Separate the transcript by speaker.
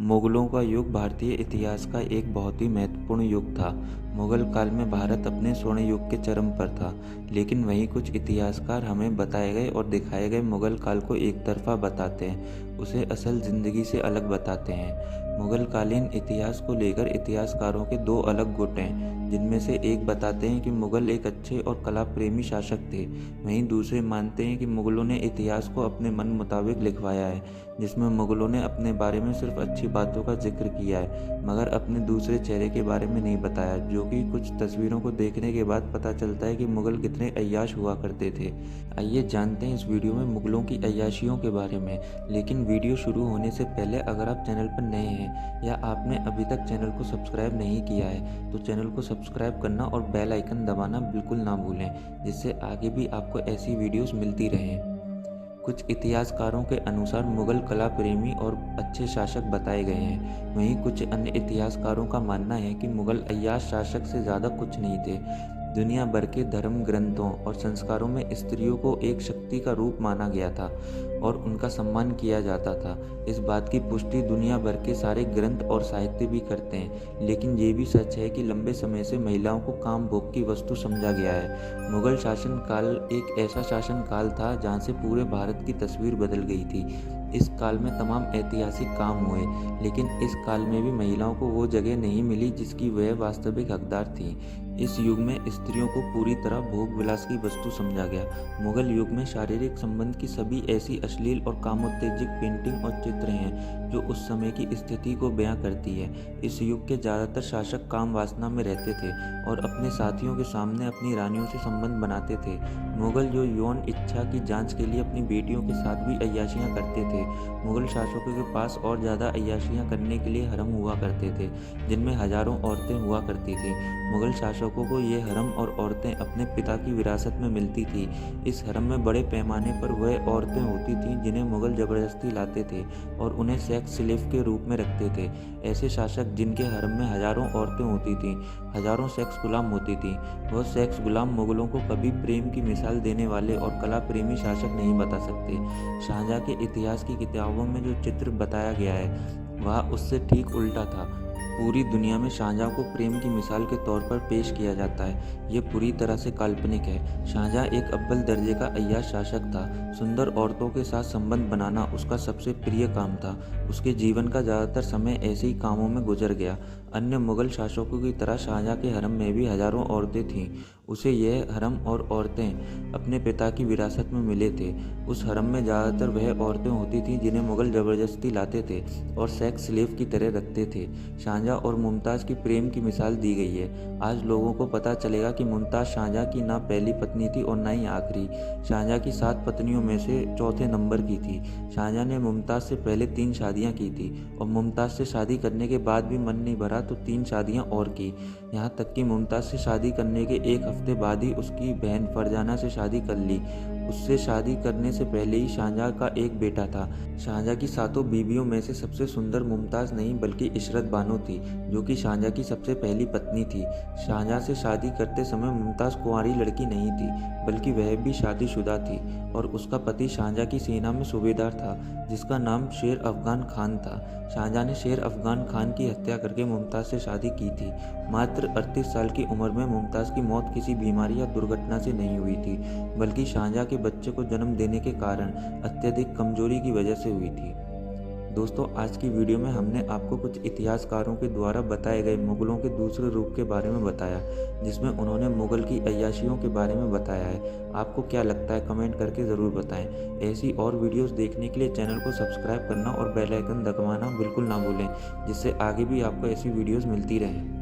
Speaker 1: मुगलों का युग भारतीय इतिहास का एक बहुत ही महत्वपूर्ण युग था। मुगल काल में भारत अपने स्वर्ण युग के चरम पर था, लेकिन वहीं कुछ इतिहासकार हमें बताए गए और दिखाए गए मुगल काल को एक तरफा बताते हैं, उसे असल ज़िंदगी से अलग बताते हैं। मुगलकालीन इतिहास को लेकर इतिहासकारों के दो अलग गुट हैं, जिनमें से एक बताते हैं कि मुगल एक अच्छे और कला प्रेमी शासक थे, वहीं दूसरे मानते हैं कि मुगलों ने इतिहास को अपने मन मुताबिक लिखवाया है, जिसमें मुगलों ने अपने बारे में सिर्फ अच्छी बातों का जिक्र किया है, मगर अपने दूसरे चेहरे के बारे में नहीं बताया, जो कि कुछ तस्वीरों को देखने के बाद पता चलता है कि मुगल कितने अय्याश हुआ करते थे। आइए जानते हैं इस वीडियो में मुगलों की अय्याशियों के बारे में। लेकिन वीडियो शुरू होने से पहले अगर आप चैनल पर नए हैं या आपने अभी तक चैनल को सब्सक्राइब नहीं किया है, तो चैनल को सब्सक्राइब करना और बेल आइकन दबाना बिल्कुल ना भूलें, जिससे आगे भी आपको ऐसी वीडियोस मिलती रहें। कुछ इतिहासकारों के अनुसार मुगल कला प्रेमी और अच्छे शासक बताए गए हैं, वहीं कुछ अन्य इतिहासकारों का मानना है कि मुगल अय्याश शासक से ज़्यादा कुछ नहीं थे। दुनिया भर के धर्म ग्रंथों और संस्कारों में स्त्रियों को एक शक्ति का रूप माना गया था और उनका सम्मान किया जाता था। इस बात की पुष्टि दुनिया भर के सारे ग्रंथ और साहित्य भी करते हैं, लेकिन ये भी सच है कि लंबे समय से महिलाओं को काम भोग की वस्तु समझा गया है। मुगल शासन काल एक ऐसा शासन काल था जहाँ से पूरे भारत की तस्वीर बदल गई थी। इस काल में तमाम ऐतिहासिक काम हुए, लेकिन इस काल में भी महिलाओं को वो जगह नहीं मिली जिसकी वह वास्तविक हकदार थीं। इस युग में स्त्रियों को पूरी तरह भोग विलास की वस्तु समझा गया। मुगल युग में शारीरिक संबंध की सभी ऐसी अश्लील और कामोत्तेजक पेंटिंग और चित्र हैं जो उस समय की स्थिति को बयां करती है। इस युग के ज़्यादातर शासक काम वासना में रहते थे और अपने साथियों के सामने अपनी रानियों से संबंध बनाते थे। मुगल जो यौन इच्छा की जांच के लिए अपनी बेटियों के साथ भी अय्याशियाँ करते थे। मुगल शासकों के पास और ज़्यादा अय्याशियाँ करने के लिए हरम हुआ करते थे, जिनमें हजारों औरतें हुआ करती थीं। मुगल शासकों को ये हरम और औरतें अपने पिता की विरासत में मिलती थी। इस हरम में बड़े पैमाने पर वह औरतें होती थीं जिन्हें मुगल ज़बरदस्ती लाते थे और उन्हें सेक्स स्लेव के रूप में रखते थे। ऐसे शासक जिनके हरम में हजारों औरतें होती थीं, हजारों सेक्स गुलाम होती थीं, वह सेक्स गुलाम मुगलों को कभी प्रेम की मिसाल देने वाले और कला प्रेमी शासक नहीं बता सकते। शाहजहाँ के इतिहास की किताबों में जो चित्र बताया गया है वह उससे ठीक उल्टा था। पूरी दुनिया में शाहजहाँ को प्रेम की मिसाल के तौर पर पेश किया जाता है। ये पूरी तरह से काल्पनिक है। शाहजहाँ एक अव्वल दर्जे का अय्याश शासक था। सुंदर औरतों के साथ संबंध बनाना उसका सबसे प्रिय काम था। उसके जीवन का ज़्यादातर समय ऐसे ही कामों में गुजर गया। अन्य मुगल शासकों की तरह शाहजहाँ के हरम में भी हजारों औरतें थीं। उसे यह हरम और औरतें अपने पिता की विरासत में मिले थे। उस हरम में ज़्यादातर वह औरतें होती थीं जिन्हें मुगल ज़बरदस्ती लाते थे और सेक्स स्लेव की तरह रखते थे। शाहजहाँ और मुमताज़ की प्रेम की मिसाल दी गई है। आज लोगों को पता चलेगा कि मुमताज़ शाहजहाँ की ना पहली पत्नी थी और ना ही आखिरी। शाहजहाँ की 7 पत्नियों में से चौथे नंबर की थी। शाहजहाँ ने मुमताज़ से पहले 3 शादियाँ की थी और मुमताज़ से शादी करने के बाद भी मन नहीं भरा तो 3 शादियाँ और की। यहाँ तक कि मुमताज़ से शादी करने के 1 हफ्ते बाद ही उसकी बहन फरजाना से शादी कर ली। उससे शादी करने से पहले ही शाहजहाँ का एक बेटा था। शाहजहाँ की 7 बीवियों में से सबसे सुंदर मुमताज़ नहीं बल्कि इशरत बानो थी, जो कि शाहजहाँ की सबसे पहली पत्नी थी। शाहजहाँ से शादी करते समय मुमताज़ कुंवारी लड़की नहीं थी, बल्कि वह भी शादीशुदा थी और उसका पति शाहजहाँ की सेना में सूबेदार था, जिसका नाम शेर अफगान खान था। शाहजहाँ ने शेर अफगान खान की हत्या करके मुमताज़ से शादी की थी। मात्र 38 साल की उम्र में मुमताज़ की मौत किसी बीमारी या दुर्घटना से नहीं हुई थी, बल्कि शाहजहाँ के बच्चे को जन्म देने के कारण अत्यधिक कमजोरी की वजह से हुई थी। दोस्तों, आज की वीडियो में हमने आपको कुछ इतिहासकारों के द्वारा बताए गए मुगलों के दूसरे रूप के बारे में बताया, जिसमें उन्होंने मुगल की अय्याशियों के बारे में बताया है। आपको क्या लगता है कमेंट करके ज़रूर बताएं। ऐसी और वीडियोस देखने के लिए चैनल को सब्सक्राइब करना और बेल आइकन दबाना बिल्कुल ना भूलें, जिससे आगे भी आपको ऐसी वीडियोस मिलती रहें।